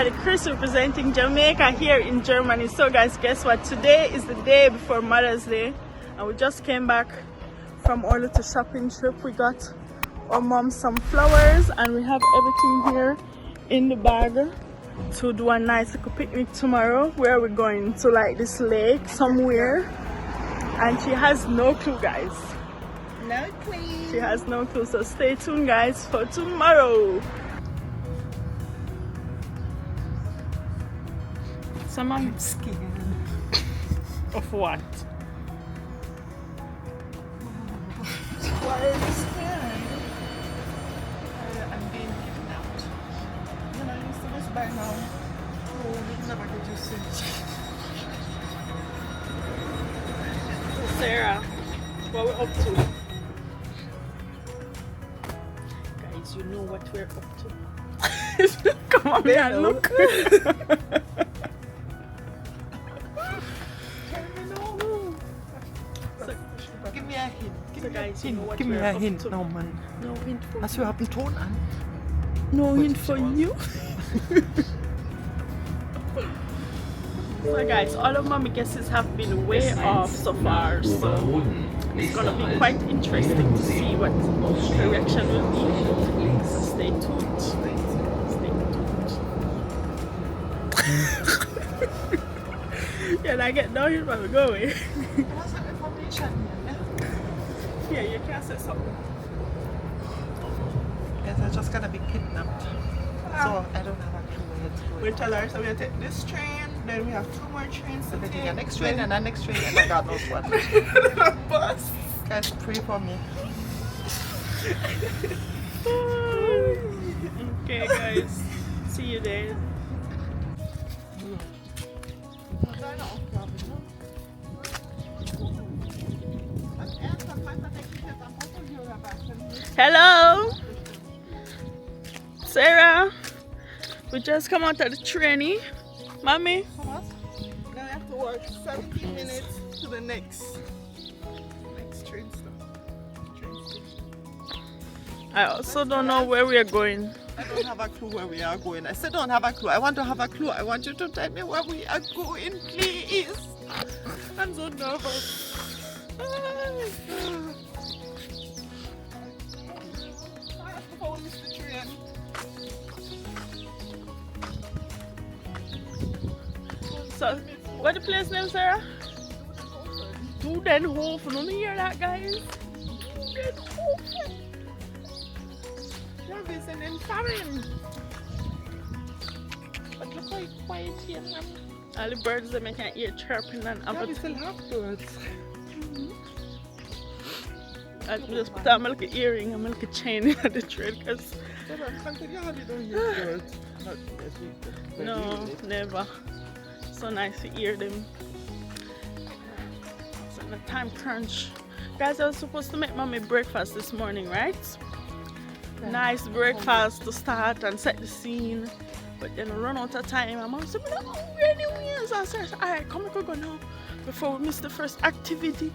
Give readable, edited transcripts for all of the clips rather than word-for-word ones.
Daddy Chris representing Jamaica here in Germany. So guys, guess what? Today is the day before Mother's Day and we just came back from our little shopping trip. We got our mom some flowers and we have everything here in the bag to do a nice little picnic tomorrow. Where are we going? To like this lake somewhere, and she has no clue, guys. No clue. She has no clue, so stay tuned guys for tomorrow. I'm scared. Of what? Why are you scared? I'm being kidnapped. You're not used to this by now. Oh, we'll never get used to it. So Sarah, what we're up to? Guys, you know what we're up to. Come on, man, look. Give me a hint. So guys, you know what Give me we're a up hint. to. No, man. No hint for Hast du überhaupt einen Ton an? No hint for you. So guys, all of mommy guesses have been way off so far, so it's gonna be quite interesting to see what her reaction will be. So stay tuned. Stay tuned. Yeah, I get down here, but we go away. Yeah, you can't say something. Yes, I just gonna be kidnapped. So I don't have a clue where it's going. We tell her, so we take this train, then we have 2 more trains to So we take. take a next train and a next train and I got no one. A bus. Guys, pray for me. Okay, guys. See you there. Hello, Sarah. We just come out of the training, mommy. Now we have to walk 17 minutes to the next train stop. Train station. I also don't know where we are going. I don't have a clue where we are going. I still don't have a clue. I want to have a clue. I want you to tell me where we are going, please. I'm so nervous. Oh, Mr. Train. So, what the place name, Sarah? Dudenhofen. Don't you hear that, guys? Dudenhofen. You're visiting foreign. But look how quiet here, man. All the birds that make an ear chirping and Yeah, we still have birds. I just put on my little earring and my little chain in the train because no, never. So nice to hear them. So the time crunch. Guys, I was supposed to make mommy breakfast this morning, right? Nice breakfast to start and set the scene. But then we run out of time and mom said, we're not hungry anyway. So I said, alright, come we go now before we miss the first activity.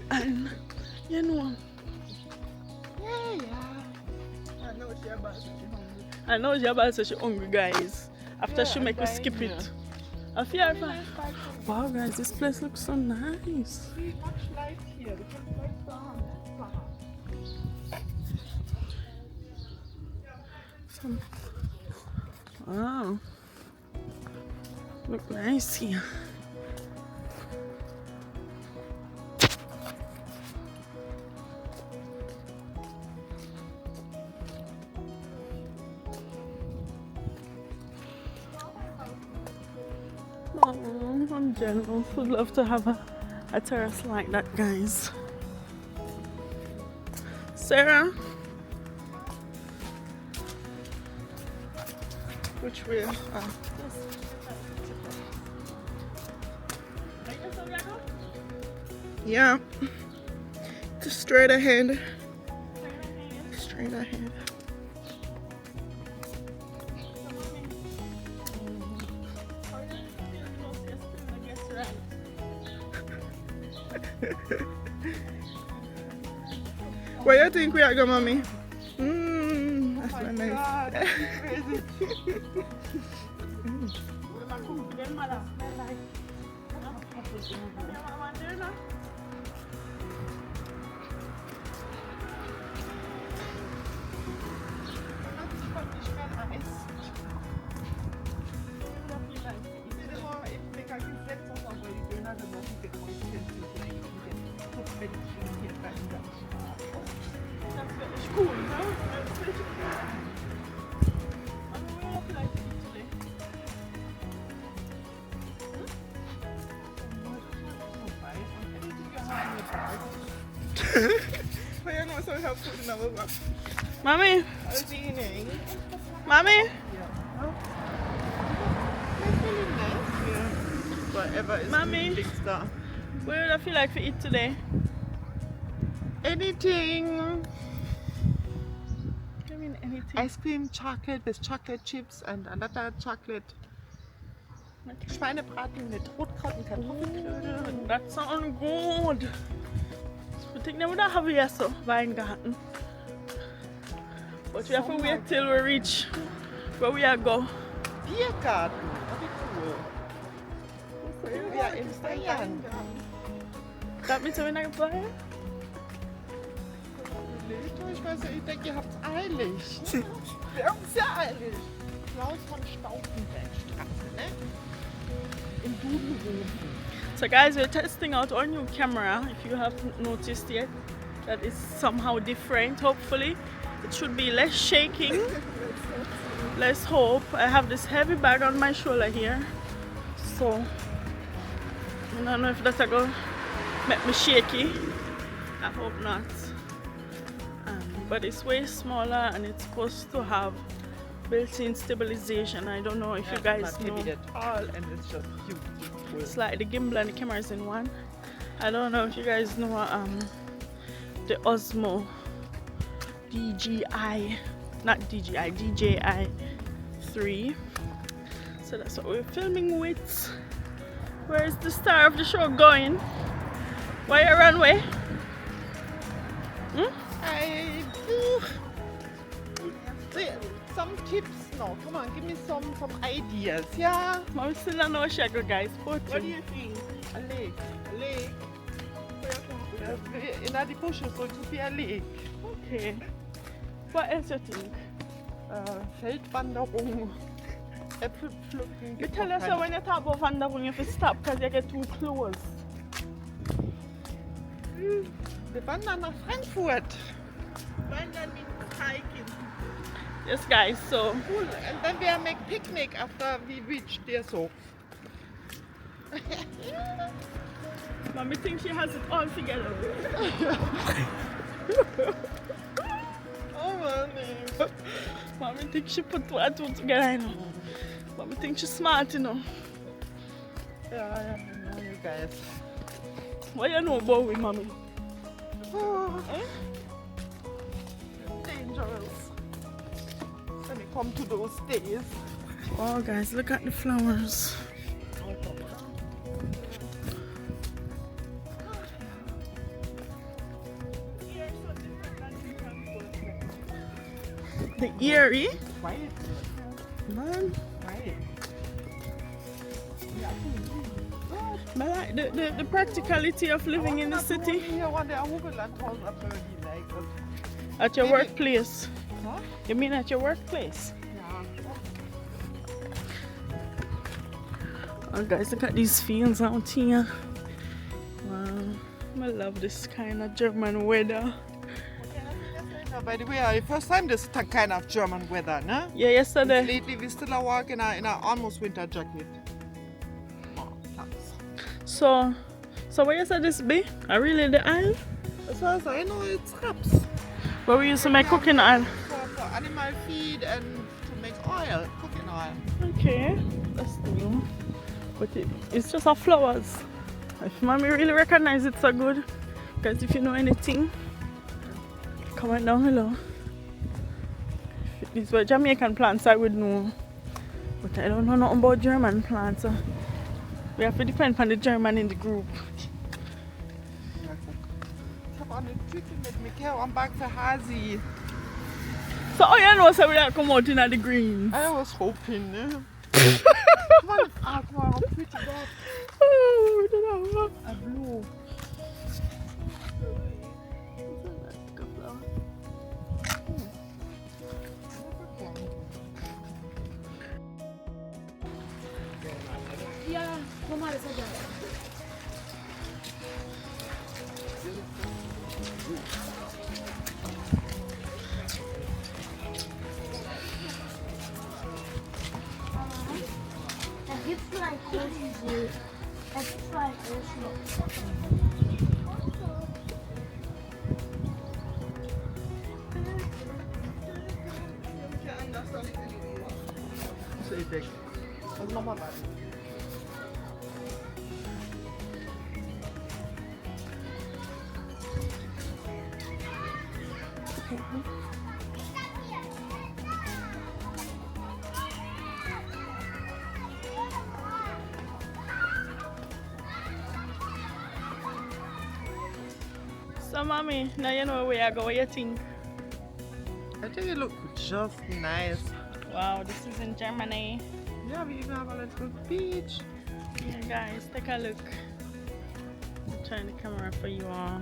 And you know. Yeah. I know she about to be hungry. I know she about to say she's hungry, guys. After she make us skip it. I feel fine. Wow, guys, this place looks so nice. See much light here because lights are on. Wow. Look nice here. Oh, I'm jealous. Would love to have a terrace like that, guys. Sarah? Which way? Yeah. Just straight ahead. Straight ahead. Where you think we are going, mommy? That's Oh my my nice. God, mother. Smell like Yeah, mama, there now. That's very cool, huh? That's very cool. I mean, we have like it today. But you know, so we have food in our bag. Mommy, It's evening. mommy. It's really nice here. Whatever is Mommy. the big star. What do I feel like for eat today? Anything. I mean anything. Ice cream, chocolate with chocolate chips and another chocolate. Okay. Schweinebraten mit Rotkraut und Kartoffelklöße. That sounds good. I think they would have here so Weingarten. But we have to wait till we reach where we are go. Biergarten. Oh, wie cool. Ja, in Bayern. That means we're not going to Ich weiß ja, ich denke, ihr habt's eilig. Wir haben's ja eilig. Klaus von Stauffenbergstraße, ne? Im Dudenhofen. So guys, we're testing out our new camera. If you haven't noticed yet, that is somehow different. Hopefully, it should be less shaking. Let's hope. I have this heavy bag on my shoulder here, so I don't know if that's gonna make me shaky. I hope not. But it's way smaller and it's supposed to have built-in stabilization. I don't know if you guys Not know. heavy at all, and it's just beautiful. It's like the gimbal and the camera is in one. I don't know if you guys know the Osmo DJI 3. So that's what we're filming with. Where is the star of the show going? Why you runway? I do. Some tips now. Come on, give me some ideas. Yeah. Mom still don't know she go, guys. What do you think? A lake. A lake. In the bushes, so it could be a lake. Okay. What else you think? Feldwanderung. Äpfel pflücken. You tell us when you talk about wandering, you have to stop because you get too close. Wir wandern nach Frankfurt. Wandern means hiking. Yes, guys, so Cool. And then we make picnic after we reach there, so. Mommy thinks she has it all together. Oh man. Mommy thinks she put two and two together, you know. Mommy thinks she's smart, you know. Yeah, you guys. What you know about we, mommy? Oh. Dangerous. When it comes to those days. Oh, guys, look at the flowers. The Erie? Quiet. Man, Quiet. I like the practicality of living in the city. Hier war der Hogelandhaus like that. At your workplace. Huh? You mean at your workplace? Ja. Oh, guys, look at these fields out here. Wow, I love this kind of German weather. By the way, first time this kind of German weather, ne? Yeah, yesterday. Lately we still are walking in a almost winter jacket. Oh, thanks. So where you said this be? Really the aisle? As far as I know, it's raps. Where we used to make cooking oil. For animal feed and to make oil, cooking oil. Okay, that's new. But it's just our flowers. If mommy really recognize it so good, because if you know anything, comment down below. If these were Jamaican plants, I would know. But I don't know nothing about German plants. So we have to depend on the German in the group. Ja, guck. Ich habe auch eine Tüte mit Mikao am Back für Hasi. So, oh, you know, so we are come out in the greens. I was hoping, ne? Come on, Ah, guck mal, how pretty that. Oh, I don't know. A blue. Ja, normal ist ja. Da gibt's nur einen großen See. Da gibt's nur einen großen. So, ich weg. Also nochmal weiter. So, mommy, now you know where I go. What you think? I think it looks just nice. Wow, this is in Germany. Yeah, we even have a little beach. Here, guys, take a look. I'm trying the camera for you all.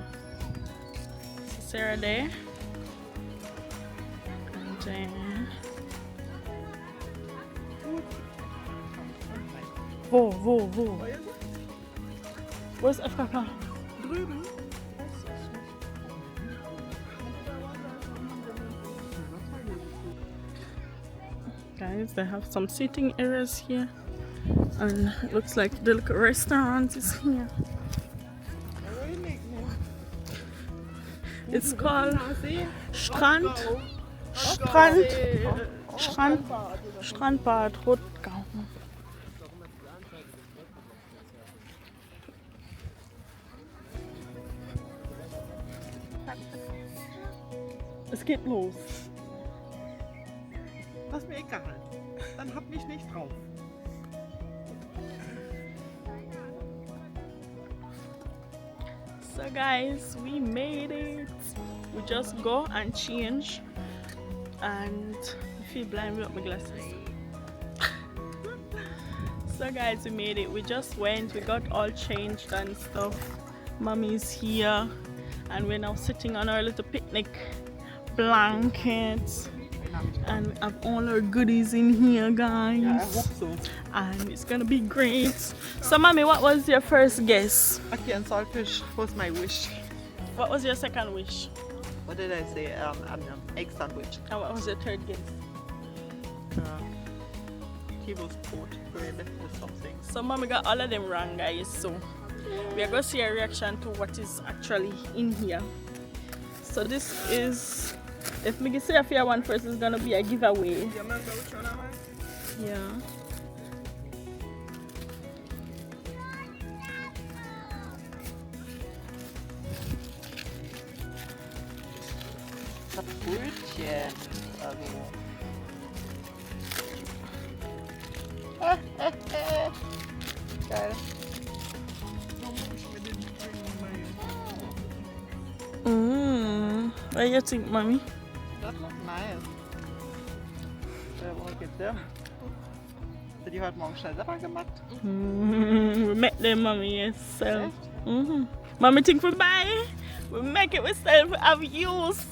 So Sarah there. And then... Wo? Wo ist Afrika? Drüben. Guys, they have some seating areas here. And it looks like the little restaurant is here. It's called Strandbad Rodgau. Es geht los. Das ist mir egal. Dann hab mich nicht drauf. So guys, we made it. We just go and change. And I feel blind without my glasses. So guys, we made it. We just went, we got all changed and stuff. Mommy's here. And we're now sitting on our little picnic blankets. And we have all our goodies in here, guys. Yeah, I hope so. And it's gonna be great. So mommy, what was your first guess? Ackee and saltfish was my wish. What was your second wish? What did I say? Egg sandwich. And what was your third guess? Tablespoon bread or something. So mommy got all of them wrong, guys. So we are going to see a reaction to what is actually in here. So this is, if me say a fair one first, is gonna be a giveaway. Yeah. Brötchen. Geil. What do you think, mommy? That looks nice. Wanna get them? Hast du die heute Morgen schnell selber gemacht? We make them, mommy, yes. Mommy think we buy. We make it ourselves, have use.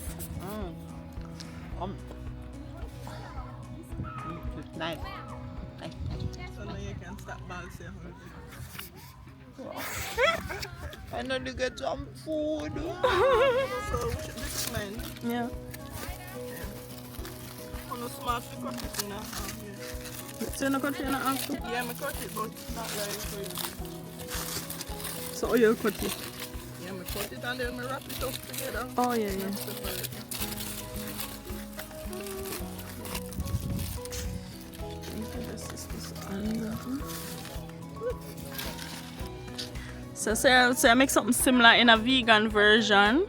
Nice. So now you can stop bouncing. Finally get some food. So this man, Yeah. on a smart to cut it in So you're not going to after? Yeah, I cut it, but not very crazy. So you cut it? Yeah, I cut it and then I wrap it up together. Oh yeah. So Sarah would say I make something similar in a vegan version.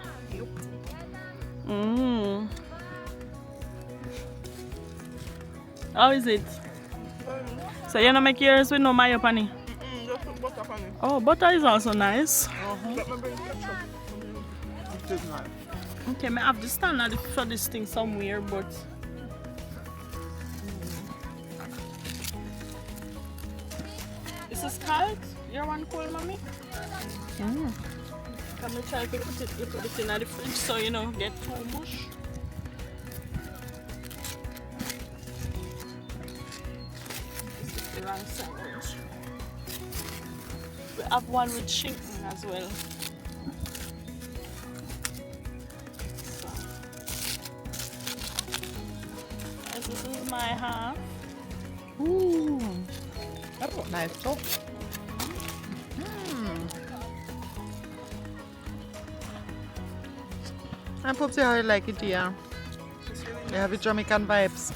How is it? So you don't make yours with no mayo pani? Just put butter on it. Oh, butter is also nice. Let me bring ketchup. It is nice. Okay, I have to stand at for this thing somewhere, but salt. You want cold, mommy? Mm. Can we try to put it in the fridge so you know get too mush? This is the wrong sandwich. We have one with chicken as well. So, this is my half. Ooh, that was nice too. I hope how you like it here. You have the Jamaican vibes.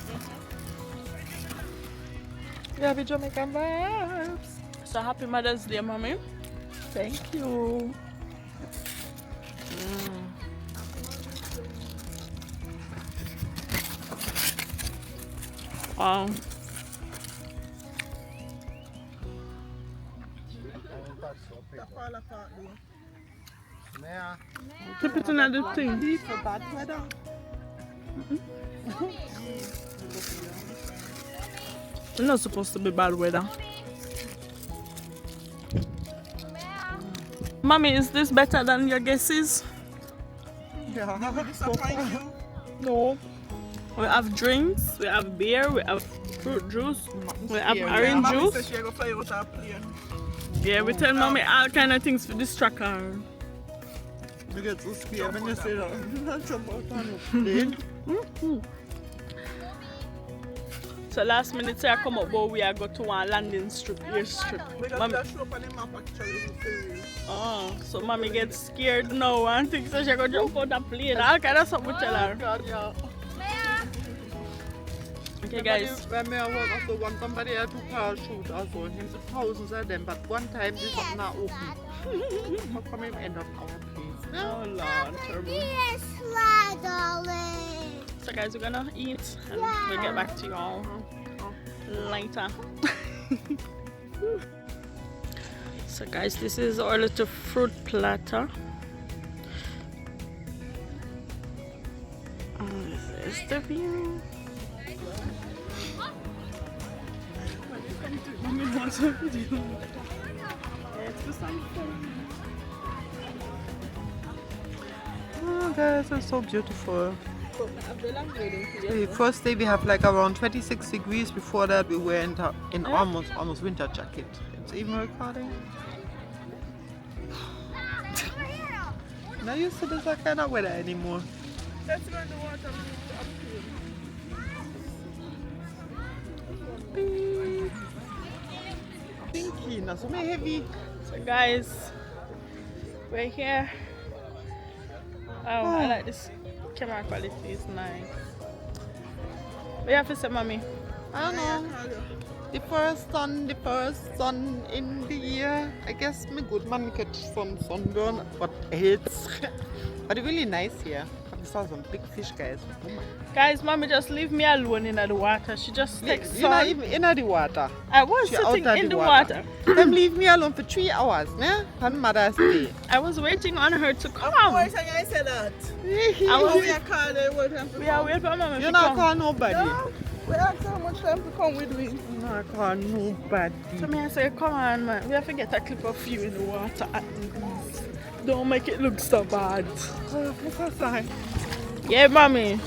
You have the Jamaican vibes. So happy Mother's Day, mommy. Thank you. Wow. Keep it in the thing. For bad weather. It's not supposed to be bad weather. Mommy, is this better than your guesses? Yeah. Disappoint you. No. We have drinks, we have beer, we have fruit juice, we have beer, orange Mommy juice. said she gonna fly out her plane. Yeah, we tell mommy all kind of things for distract her. You get so scared when you say that. Not jump out on the plane. So last minute say I come up, but we are go to one landing strip, airstrip. Because Mommy, that show up on the map actually. oh, so mommy gets scared now and thinks so she go jump out the plane. All kind of stuff we tell her. God, yeah. Okay, guys. When we work also one somebody had to parachute also. Him thousands of them, but one time this was not open. How come him end up our place? Oh Lord, terrible. Yes, darling. So guys, we're gonna eat and we'll get back to you all later. So guys, this is our little fruit platter. And this is the view. Oh, guys, it's so beautiful. The first day we have like around 26 degrees. Before that we were in almost winter jacket. It's even recording. Not used to this kind of weather anymore. That's where the water Pinky, not so heavy. So guys, we're here. Oh, I like this camera quality, it's nice. What you have to say, mommy? I don't know. The first sun in the year. I guess me good man catch some sunburn, but else. But it's really nice here. I saw some big fish, guys. Oh my. Guys, mommy just leave me alone in the water. She just takes You're not sun. even in the water. I was She sitting out of in the the water. Them leave me alone for 3 hours, ne? On Mother's Day. I was waiting on her to come. Of course, I say that. I was- We are calling the We are waiting for mommy You to not come. call nobody. Yeah, we have so much time to come with me. You not call nobody. So me I say, come on man, we have to get a clip of you in the water at least. Don't make it look so bad. Yeah, mommy.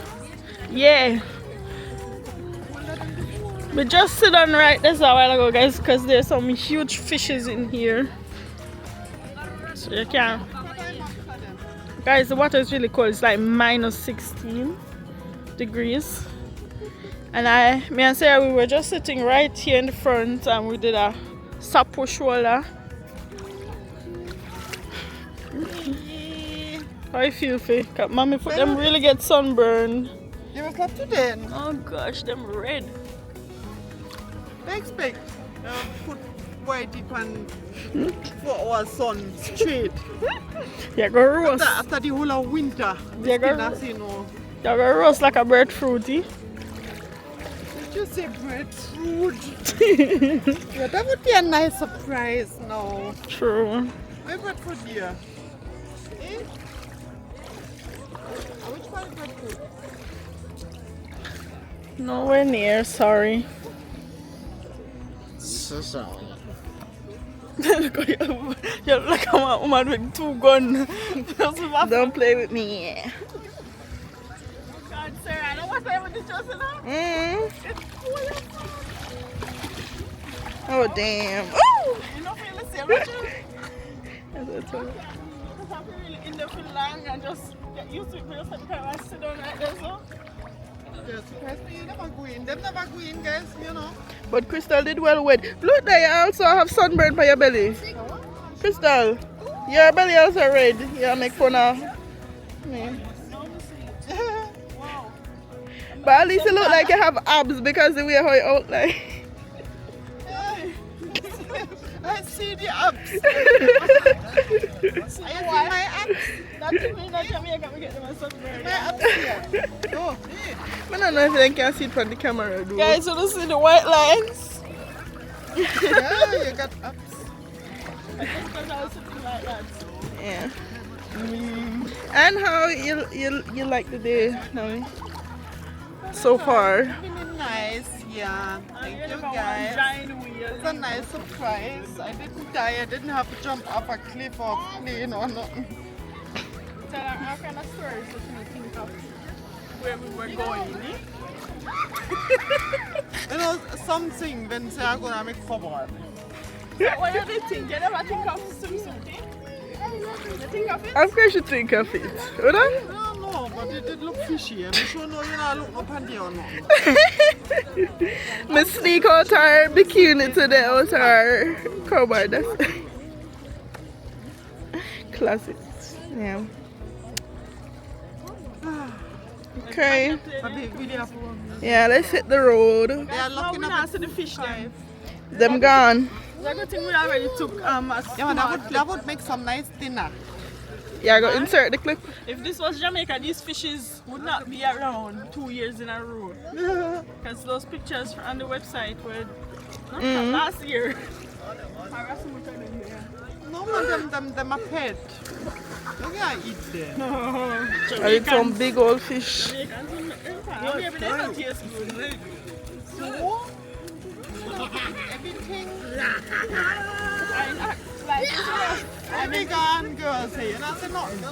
Yeah. We just sit on right this a while ago, guys, because there's some huge fishes in here. So you can. Guys, the water is really cold. It's like minus 16 degrees. And me and Sarah, we were just sitting right here in the front and we did a stop push roller. How you feel, Faye? 'Cause mommy foot them really get sunburned. You must have to then. Oh gosh, them red. They expect put white on 4 hours sun straight. Yeah, go roast. After the whole of winter. Yeah, go That's, you know. Yeah, go roast like a breadfruity. Did you say breadfruit? Yeah, that would be a nice surprise now. True. Where breadfruit here? Eh? Which one is breadfruit? Nowhere near, sorry. So sorry. Look at you. You look like a woman with 2 guns. Don't play with me. God, Sarah, I know what time it is just now. It's cool. Oh damn. Ooh! You know, feel the same, don't you? That's what I told you. Because I've been really in there for long and just get used to it. But just kind of sit down right there, so. Yes, you never go in. Them never go in, guys, you know. But Crystal did well with. Look there, you also have sunburn by your belly. Crystal, your belly also red. You make fun of me. But at least it look like you have abs because the way how you out like. I see the abs. I see my abs. That's me in Jamaica, we get them on sunburn. My abs here. Oh, I don't know if they can see it from the camera though. Guys, you don't see the white lines? yeah, you got abs. I just because I was sitting like that. Yeah. And how you like the day, Naomi? So far. Really nice, yeah. Thank you guys. It's a nice surprise. I didn't die. I didn't have to jump off a cliff or plane or nothing. So how kind of stories that you think of where we were going, eh? You know, something when say I'm gonna make forward. What do you think? You never think of swimsuit, eh? You think of it? Of course you think of it. Would I? No, no, but it did look fishy. I'm sure no, you know, look up and down. No. Me sneak out our bikini today out our cowboy. That's classic. Yeah. Okay. Yeah, let's hit the road. They are looking Now up we see the fish then. Them gone. The good thing we already took a Yeah, small that would make some nice dinner. Yeah, go insert the clip. If this was Jamaica, these fishes would not be around 2 years in a row. Because those pictures on the website were from last year. No, man, them a pet. You can't eat them. I eat some big old fish. Jamaicans, maybe they don't taste good. So, everything. I vegan girls here, you know, say nothing. You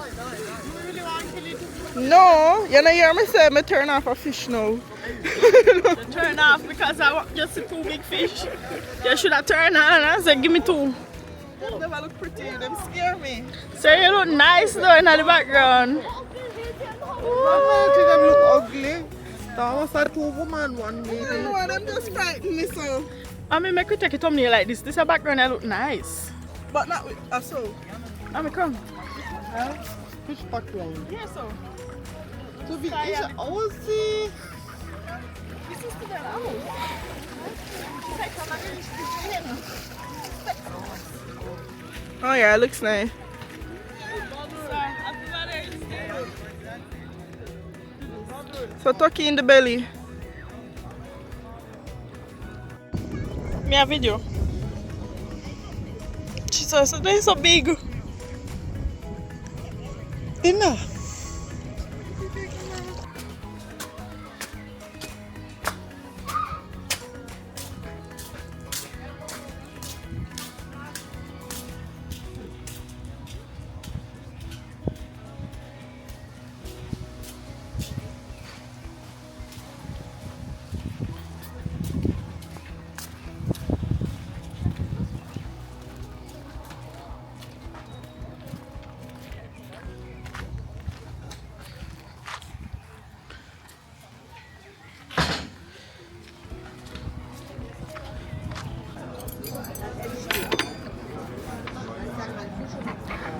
really want to kill it? No, you know, hear me say me turn off a fish now. They turn off because I want just 2 big fish. You should have turned on and said, give me 2. Them never look pretty, them scare me. So you look nice though in the background. Mama, them look ugly. That was a 2 woman one day. No, them just frighten me so. I mean, make we take a thumbnail like this. This a background that look nice. But not with a soul. I mean, come. Fish background. Yeah, so. So wie ich aussehe. Wie siehst du denn aus? Zeig doch mal richtig hin. Oh yeah, it looks nice. So turkey in the belly. Me a video. Jesus, they're so big. Dinner.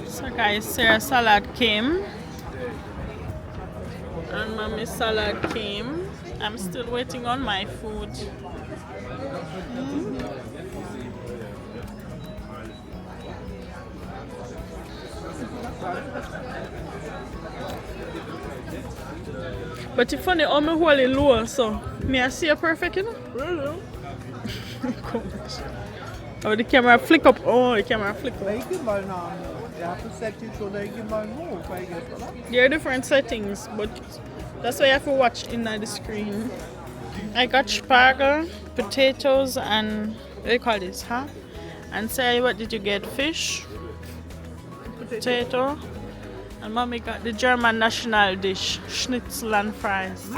So guys, Sarah's salad came. And Mommy's salad came. I'm still waiting on my food. But it's funny, how me hold it low, so me I see you perfect, you know? Really? Oh, the camera flick up. Oh, the camera flick up. You have to set it so they can move, I guess. There are different settings, but that's why you have to watch in the screen. I got spargel, potatoes, and what do you call this, huh? And Sarah, what did you get? Fish? Potato? And mommy got the German national dish, schnitzel and fries.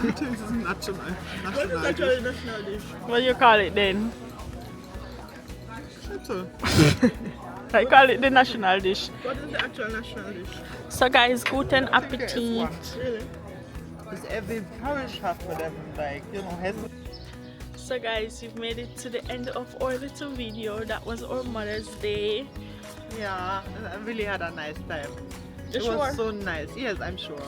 This is national dish. national dish? What do you call it then? Schnitzel. I call it the national dish. What is the actual national dish? So guys, guten There is Appetit. one. Really? Because every parish have for them, like, you know, has. So guys, you've made it to the end of our little video. That was our Mother's Day. Yeah, I really had a nice time. You It sure? was so nice. Yes, I'm sure.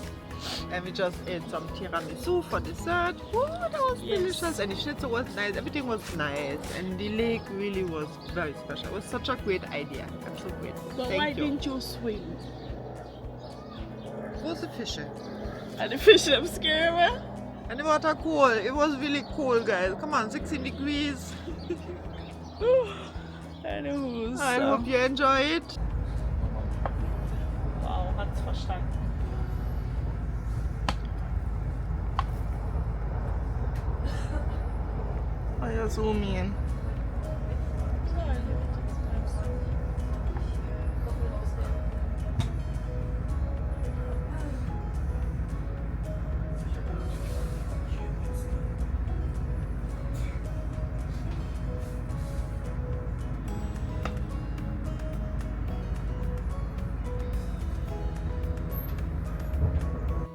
And we just ate some tiramisu for dessert. Oh, that was Yes. delicious. And the schnitzel was nice. Everything was nice. And the lake really was very special. It was such a great idea. I'm so grateful. But Thank why you. didn't you swim? It was a fisher. And the fish them scare me? And the water cool. It was really cool, guys. Come on, 16 degrees. Anywho, I so. hope you enjoy it. Wow, hat's verstanden. Oh, yeah, zoom in.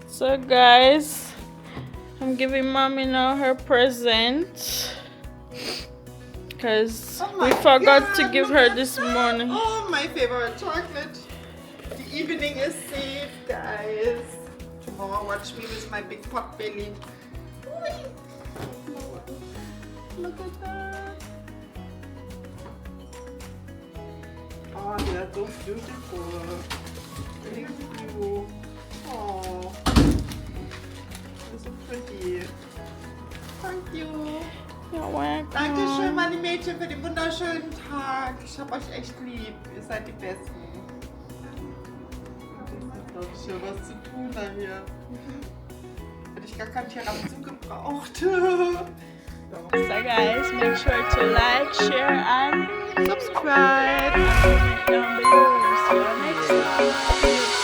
So guys, I'm giving mommy now her present because Oh my we forgot to God, give look her at this that. morning. Oh, my favorite chocolate. The evening is safe, guys. Tomorrow, watch me with my big pot belly. Look at that. Oh, they are so beautiful. Thank you. Oh, they're so pretty. Thank you. You're welcome. Dankeschön, meine Mädchen, für den wunderschönen Tag. Ich hab euch echt lieb. Ihr seid die Besten. Das ist doch schon was zu tun da hier. Hätte ich gar kein Tiramisu gebraucht. So guys, make sure to like, share and Subscribe. comment down below. See you next time.